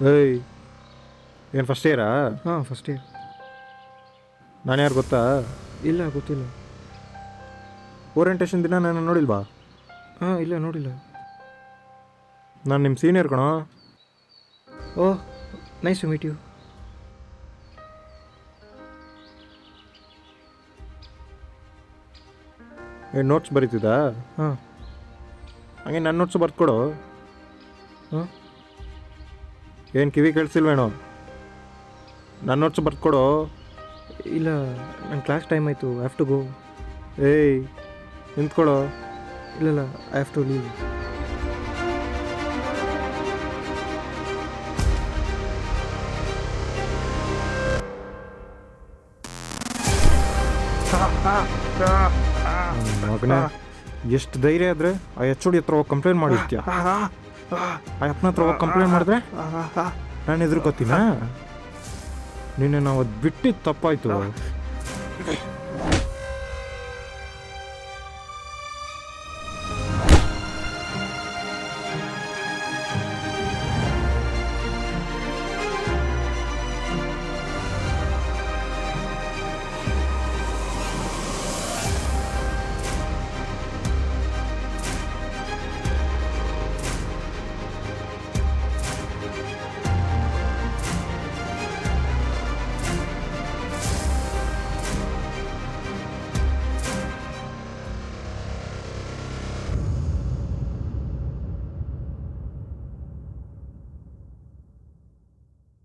ಏಯ್, ಏನು ಫಸ್ಟ್ ಇಯರಾ? ಹಾಂ ಫಸ್ಟ್ ಇಯರ್. ನಾನು ಯಾರು ಗೊತ್ತಾ? ಇಲ್ಲ ಗೊತ್ತಿಲ್ಲ. ಓರಿಯಂಟೇಷನ್ ದಿನ ನಾನು ನೋಡಿಲ್ವಾ? ಹಾಂ ಇಲ್ಲ ನೋಡಿಲ್ಲ. ನಾನು ನಿಮ್ಮ ಸೀನಿಯರ್ ಕಣೋ. ಓಹ್ ನೈಸ್ ಟು ಮೀಟ್ ಯು. ಏನು ನೋಟ್ಸ್ ಬರೀತಿದ್ದಾ? ಹಾಂ ಹಾಗೆ ನನ್ನ ನೋಟ್ಸ್ ಬರ್ಕೊಡು. ಹಾಂ ಏನು ಕಿವಿ ಕೇಳಿಸಿಲ್ವೇನೋ? ನನ್ನ ನೋಟ್ಸ್ ಬರ್ಕೊಡು. ಇಲ್ಲ ನನ್ನ ಕ್ಲಾಸ್ ಟೈಮ್ ಆಯಿತು, ಐ ಹ್ಯಾವ್ ಟು ಗೋ. ಏಯ್, ನಿಂತ್ಕೊಡು. ಇಲ್ಲ ಐ ಹ್ಯಾವ್ ಟು ಲೀವ್. ಮಗನೇ, ಎಷ್ಟು ಧೈರ್ಯ ಆದ್ರೆ ಆ ಎಚ್ ಓ ಡಿ ಹತ್ರ ಹೋಗಿ ಕಂಪ್ಲೇಂಟ್ ಮಾಡಿರ್ತೀಯ. ಆ ಅಪ್ಪನ ಹತ್ರ ಹೋಗಿ ಕಂಪ್ಲೇಂಟ್ ಮಾಡಿದ್ರೆ ನಾನು ಎದುರ್ಕೋತೀನ? ನಿನ್ನೆ ನಾವು ಅದು ಬಿಟ್ಟಿದ್ದು ತಪ್ಪಾಯಿತು.